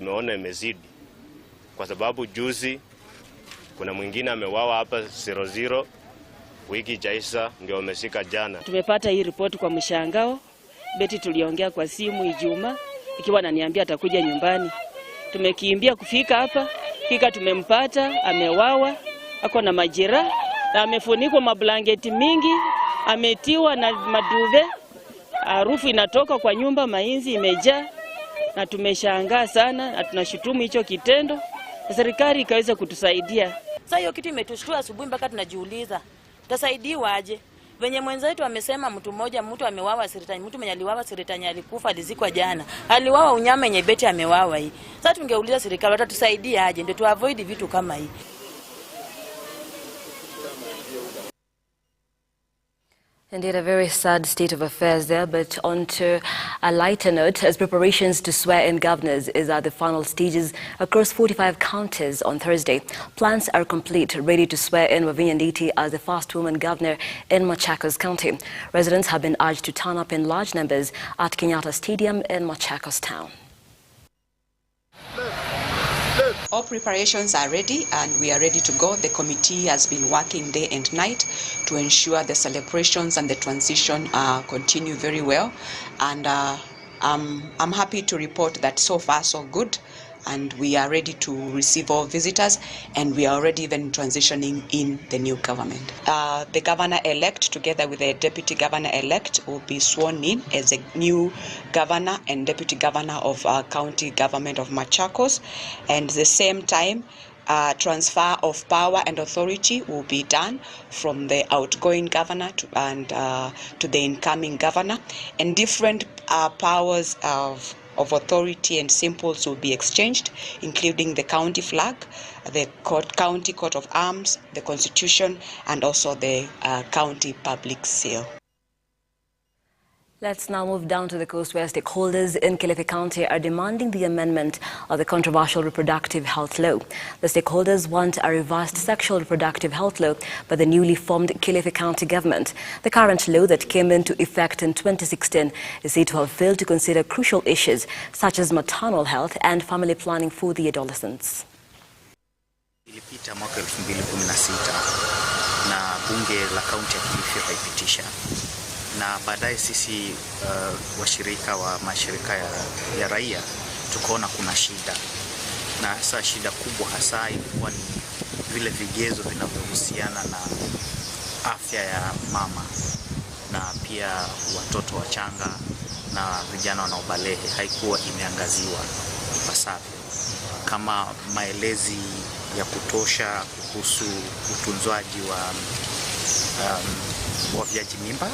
tumeona imezidi, kwa sababu juzi kuna mwingine amewawa hapa 00, wiki jaisa ndio wameshika jana. Tumepata hii ripoti kwa mshangao. Beti tuliongea kwa simu Ijumaa ikiwa ananiambia atakuja nyumbani. Tumekimbia kufika hapa, fika tumempata amewawa, ako na majeraha na amefunikwa mablanketi mingi, ametiwa na maduve. Harufu inatoka kwa nyumba, mainzi imejaa, na tumeshangaa sana na tunashutumu hicho kitendo. Serikali ikaweza kutusaidia. Sasa hiyo kitu imetushtua asubuhi mpaka tunajiuliza tutasaidiwa aje? Wenye mwenzetu amesema mtu amewawa Siritanya, mtu mwenye aliwawa Siritanya alikufa, alizikwa jana. Aliwawa Unyama yenye Beti amewawa hii. Sasa tungeuliza serikali watatusaidia aje ndio tu avoid vitu kama hii. Indeed, a very sad state of affairs there, but on to a lighter note, as preparations to swear in governors is at the final stages across 45 counties on Thursday. Plans are complete, ready to swear in Wavinya Nditi as the first woman governor in Machakos County. Residents have been urged to turn up in large numbers at Kenyatta Stadium in Machakos town. All preparations are ready and we are ready to go. The committee has been working day and night to ensure the celebrations and the transition continue very well. And I'm happy to report that so far so good. And we are ready to receive all visitors, and we are already even transitioning in the new government. The governor-elect, together with the deputy governor-elect, will be sworn in as a new governor and deputy governor of our county government of Machakos. And at the same time, transfer of power and authority will be done from the outgoing governor to the incoming governor, and different powers of authority and symbols will be exchanged, including the county flag, the county coat of arms, the constitution, and also the county public seal. Let's now move down to the coast, where stakeholders in Kilifi County are demanding the amendment of the controversial reproductive health law. The stakeholders want a revised sexual reproductive health law by the newly formed Kilifi County government. The current law that came into effect in 2016 is said to have failed to consider crucial issues such as maternal health and family planning for the adolescents. Ilipita mwaka 2016 na bunge la kaunti ya Kilifi ikaipitisha. Na baadaye sisi washirika wa mashirika ya raia tukaona kuna shida, na hasa shida kubwa hasa ilikuwa ni vile vigezo vinavyohusiana na afya ya mama na pia watoto wachanga na vijana wanaobalehe haikuwa imeangaziwa ipasavyo, kama maelezi ya kutosha kuhusu utunzwaji wa viaji mimba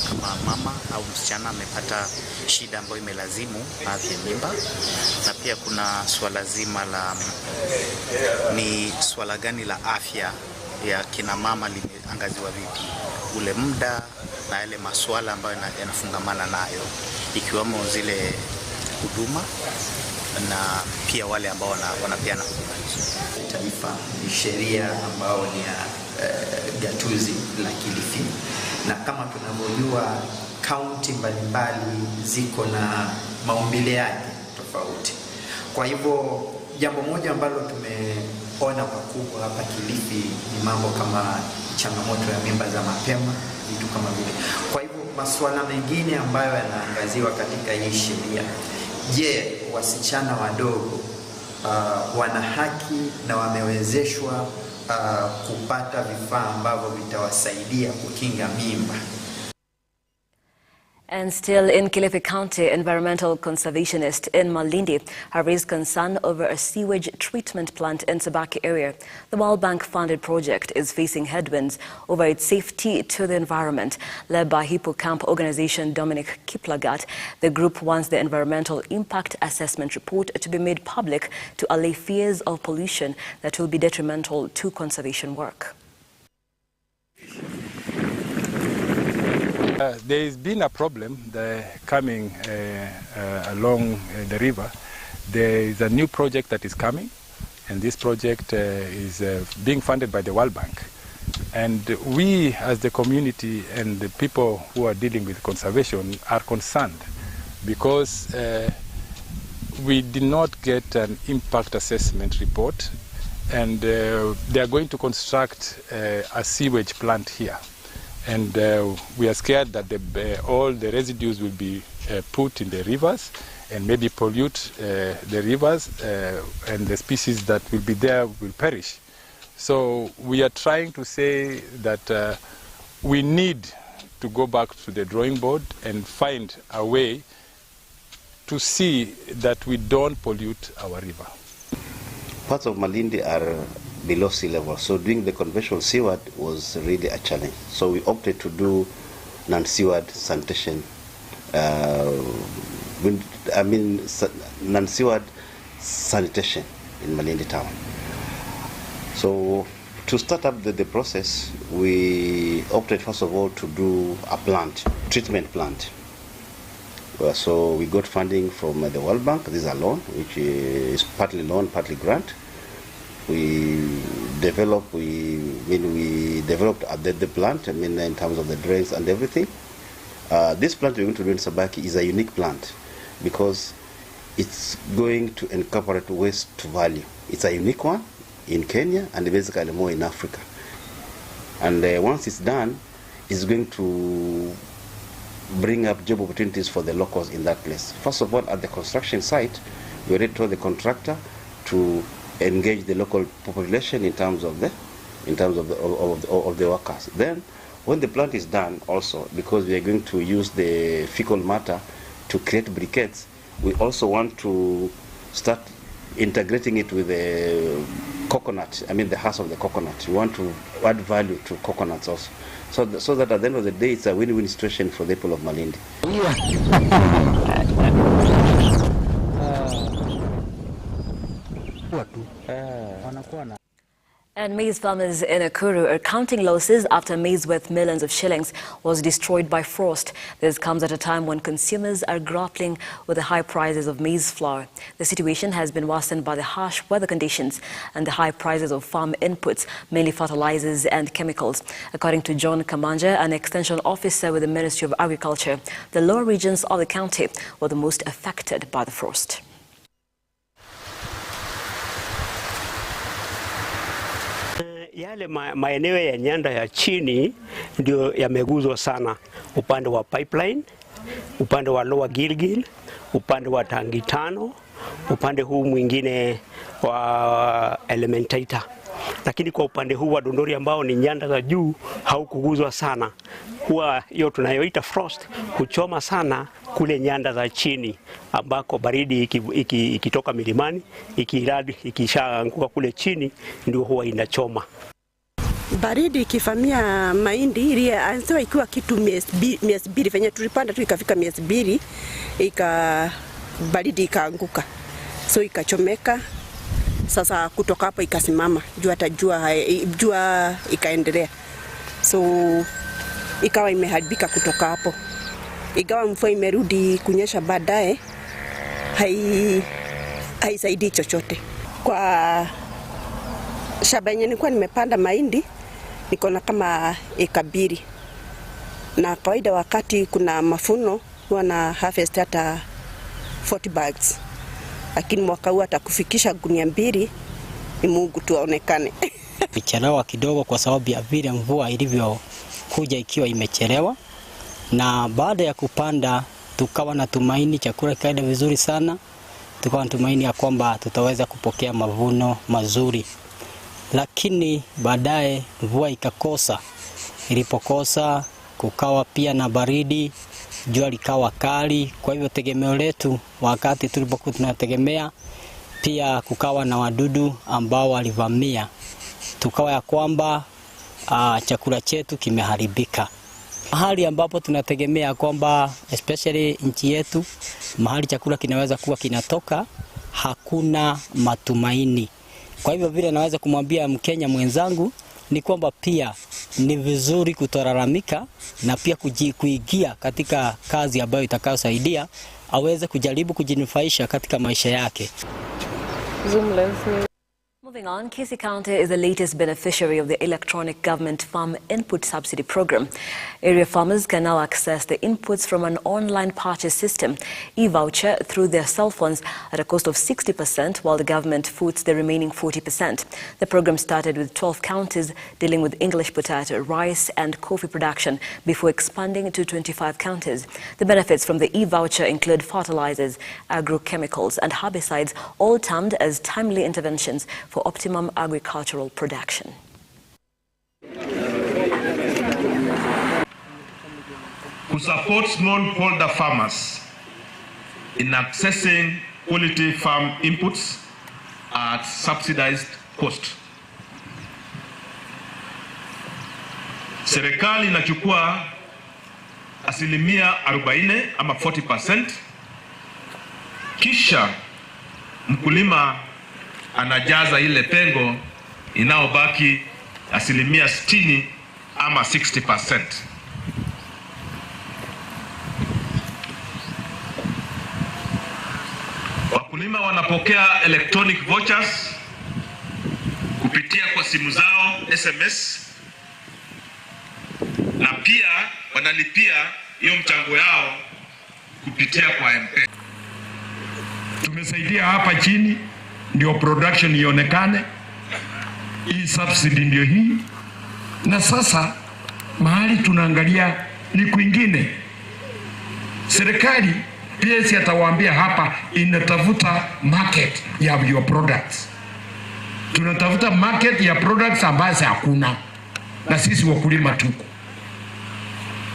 kama mama au msichana amepata shida ambayo imelazimu afya mimba, na pia kuna swala zima la ni swala gani la afya ya kina mama limeangaziwa vipi, ule muda na yale masuala ambayo yanafungamana nayo, ikiwemo zile huduma na pia wale ambao wanapeana huduma hizo. Taifa ni sheria ambayo ni gatuzi la Kilifi, na kama tunavyojua kaunti mbalimbali ziko na maumbile yake tofauti. Kwa hivyo jambo moja ambalo tumeona pakubwa hapa Kilifi ni mambo kama changamoto ya mimba za mapema, vitu kama vile. Kwa hivyo masuala mengine ambayo yanaangaziwa katika hii sheria, je, wasichana wadogo wana haki na wamewezeshwa kupata vifaa ambavyo vitawasaidia kukinga mimba? And still in Kilifi County, environmental conservationists in Malindi have raised concern over a sewage treatment plant in Sabaki area. The World Bank-funded project is facing headwinds over its safety to the environment. Led by Hippo Camp organization Dominic Kiplagat, the group wants the environmental impact assessment report to be made public to allay fears of pollution that will be detrimental to conservation work. There has been a problem coming along the river. There is a new project that is coming, and this project is being funded by the World Bank. And we, as the community and the people who are dealing with conservation, are concerned because we did not get an impact assessment report, and they are going to construct a sewage plant here. And we are scared that all the residues will be put in the rivers and maybe pollute the rivers, and the species that will be there will perish. So we are trying to say that we need to go back to the drawing board and find a way to see that we don't pollute our river. Parts of Malindi are below sea level, so doing the conventional seaward was really a challenge. So we opted to do non-seaward sanitation. Non-seaward sanitation in Malindi town. So to start up the process, we opted first of all to do a treatment plant. So we got funding from the World Bank. This is a loan, which is partly loan, partly grant. We developed the plant, in terms of the drains and everything. This plant we're going to do in Sabaki is a unique plant because it's going to incorporate waste to value. It's a unique one in Kenya and basically more in Africa. And once it's done, it's going to bring up job opportunities for the locals in that place. First of all, at the construction site, we already told the contractor to engage the local population in terms of the workers. Then, when the plant is done, also because we are going to use the fecal matter to create briquettes, we also want to start integrating it with the coconut. The husk of the coconut. We want to add value to coconuts also. So that at the end of the day, it's a win-win situation for the people of Malindi. And maize farmers in Nakuru are counting losses after maize worth millions of shillings was destroyed by frost. This comes at a time when consumers are grappling with the high prices of maize flour. The situation has been worsened by the harsh weather conditions and the high prices of farm inputs, mainly fertilizers and chemicals. According to John Kamanja, an extension officer with the Ministry of Agriculture, the lower regions of the county were the most affected by the frost. Yale maeneo ya nyanda ya chini ndio yameguzwa sana, upande wa pipeline, upande wa Lower Gilgil, upande wa Tangi Tano, upande huu mwingine wa Elementaita. Lakini kwa upande huu wa Dondori ambao ni nyanda za juu haukuguzwa sana. Huwa hiyo tunayoita frost kuchoma sana kule nyanda za chini ambako baridi ikitoka milimani ikishaanguka kule chini ndio huwa inachoma. Baridi ikifamia mahindi ile anatoa ikiwa kitu miezi mbili venye tulipanda tu ikafika miezi mbili baridi ikaanguka, so ikachomeka. Sasa kutoka hapo ikasimama, jua ikaendelea, so ikawa imeharibika kutoka hapo. Ikawa mvua imerudi kunyesha baadaye, haisaidii chochote. Kwa shamba yenye nilikuwa nimepanda mahindi niko na kama eka 2, na kawaida wakati kuna mafuno huwa na harvest hata 40 bags, lakini mwaka huu atakufikisha gunia 2, ni Mungu tu aonekane. Imechelewa kidogo kwa sababu ya vile mvua ilivyokuja ikiwa imechelewa, na baada ya kupanda tukawa na tumaini chakula kaenda vizuri sana, tukawa na tumaini ya kwamba tutaweza kupokea mavuno mazuri. Lakini baadaye mvua ikakosa. Ilipokosa kukawa pia na baridi, jua likawa kali. Kwa hivyo tegemeo letu wakati tulipokuwa tunategemea, pia kukawa na wadudu ambao walivamia. Tukawa ya kwamba chakula chetu kimeharibika. Mahali ambapo tunategemea kwamba especially nchi yetu, mahali chakula kinaweza kuwa kinatoka, hakuna matumaini. Kwa hivyo vile naweza kumwambia Mkenya mwenzangu ni kwamba pia ni vizuri kutolalamika na pia kuingia katika kazi ambayo itakayosaidia aweze kujaribu kujinufaisha katika maisha yake. Moving on, Kisii County is the latest beneficiary of the Electronic Government Farm Input Subsidy Program. Area farmers can now access the inputs from an online purchase system, e-voucher, through their cell phones at a cost of 60%, while the government foots the remaining 40%. The program started with 12 counties dealing with English potato, rice and coffee production before expanding to 25 counties. The benefits from the e-voucher include fertilizers, agrochemicals and herbicides, all termed as timely interventions for optimum agricultural production. To support smallholder farmers in accessing quality farm inputs at subsidized cost. Serikali inachukua asilimia 40 ama 40%, kisha mkulima anajaza ile pengo inaobaki asilimia 60 ama 60%. Wakulima wanapokea electronic vouchers kupitia kwa simu zao SMS, na pia wanalipia hiyo mchango yao kupitia kwa M-Pesa. Tumesaidia hapa chini ndio production ionekane, hii subsidy ndio hii, na sasa mahali tunaangalia ni kwingine. Serikali pia atawaambia hapa inatafuta market ya your products. Tunatafuta market ya products ambazo hakuna, na sisi wakulima tuko.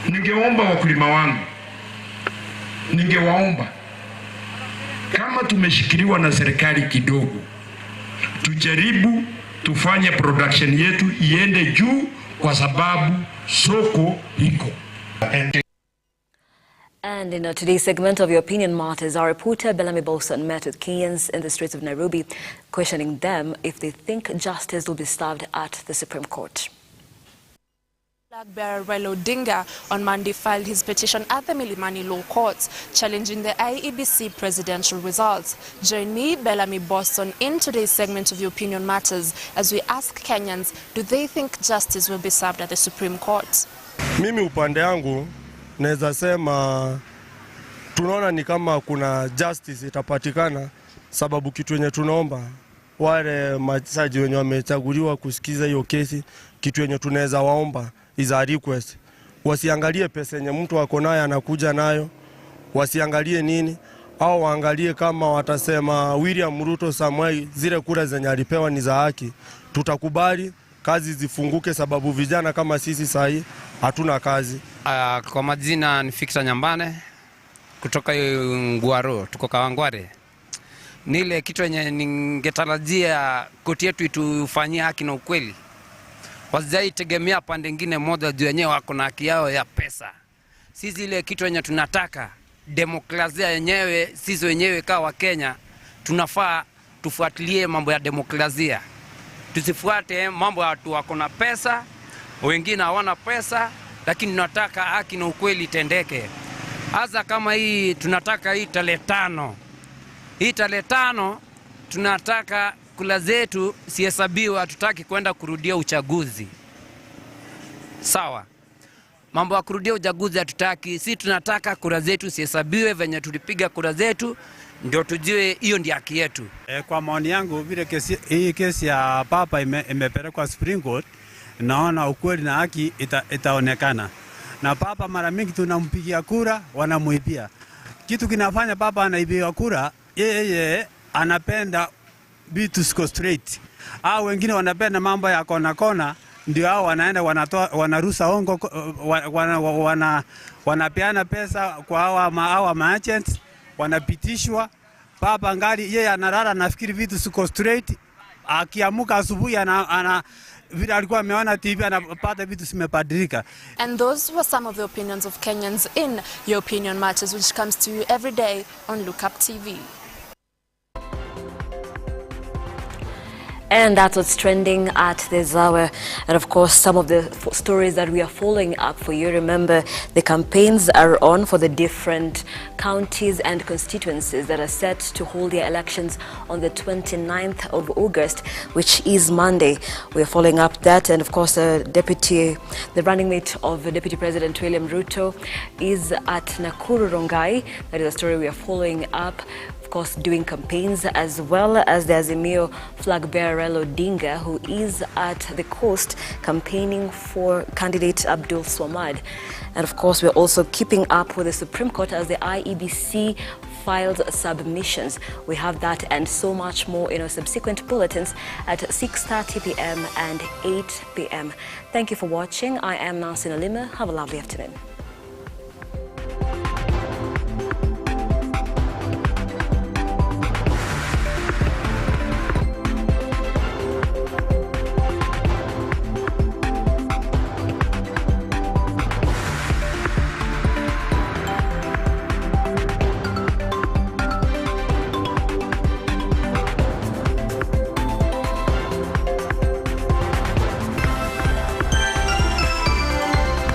Ningeomba wakulima wangu, ningewaomba kama tumeshikiliwa na serikali kidogo, tujaribu tufanye production yetu iende juu kwa sababu soko iko. And in today's segment of Your Opinion Matters, our reporter Bellamy Bolson met with Kenyans in the streets of Nairobi, questioning them if they think justice will be served at the Supreme Court. Flag bearer Raila Odinga on Monday filed his petition at the Milimani Law Courts, challenging the IEBC presidential results. Join me, Bellamy Bolson, in today's segment of Your Opinion Matters as we ask Kenyans, do they think justice will be served at the Supreme Court? Mimi upande yangu naweza sema tunaona ni kama kuna justice itapatikana, sababu kitu yenye tunaomba wale majaji wenye wamechaguliwa kusikiza hiyo kesi, kitu yenye tunaweza waomba is a request. Wasiangalie pesa yenye mtu wako nayo anakuja nayo, wasiangalie nini, au waangalie kama watasema William Ruto Samuel zile kura zenye alipewa ni za haki, tutakubali kazi zifunguke, sababu vijana kama sisi sahi hatuna kazi. Kwa majina ni Fikra Nyambane kutoka Nguaro, tuko Kawangware. Nile kitu yenye ningetarajia koti yetu itufanyie haki na ukweli. Wasijai tegemea pande nyingine moja juu yenyewe wako na haki yao ya pesa. Sisi ile kitu yenye tunataka demokrasia yenyewe, sisi wenyewe kama Kenya tunafaa tufuatilie mambo ya demokrasia. Tusifuate mambo ya watu wako na pesa, wengine hawana pesa, lakini tunataka haki na ukweli tendeke. Hasa kama hii tunataka hii tarehe 5. Hii tarehe 5 tunataka kula zetu sihesabiwe, hatutaki kwenda kurudia uchaguzi. Sawa. Mambo ya kurudia uchaguzi hatutaki. Sisi tunataka kura zetu sihesabiwe, venye tulipiga kura zetu ndio tujue hiyo ndio haki yetu. Kwa maoni yangu vile hii kesi ya papa imepelekwa Supreme Court, naona ukweli na haki itaonekana. Na papa mara mingi tunampigia kura wanamuibia. Kitu kinafanya papa anaibia kura, yeye anapenda vitu siko straight. Hao wengine wanapenda mambo ya kona, ndio hao wanaenda wanarusa hongo, wanapeana pesa kwa hawa merchants, wanapitishwa. Papa ngali yeye analala nafikiri vitu siko straight, akiamuka asubuhi vile alikuwa ameona TV anapata vitu simebadilika. And those were some of the opinions of Kenyans in Your Opinion Matters, which comes to you every day on Look Up TV. And that's what's trending at this hour. And of course, some of the stories that we are following up for you. Remember, the campaigns are on for the different counties and constituencies that are set to hold their elections on the 29th of August, which is Monday. We're following up that. And of course, the running mate of Deputy President William Ruto is at Nakuru Rongai. That is a story we are following up. Of course, doing campaigns, as well as the Azimio flag bearer Raila Odinga, who is at the coast campaigning for candidate Abdul Swamad. And of course, we're also keeping up with the Supreme Court as the IEBC filed submissions. We have that and so much more in our subsequent bulletins at 6:30 p.m. and 8 p.m. Thank you for watching. I am Nelima. Have a lovely afternoon.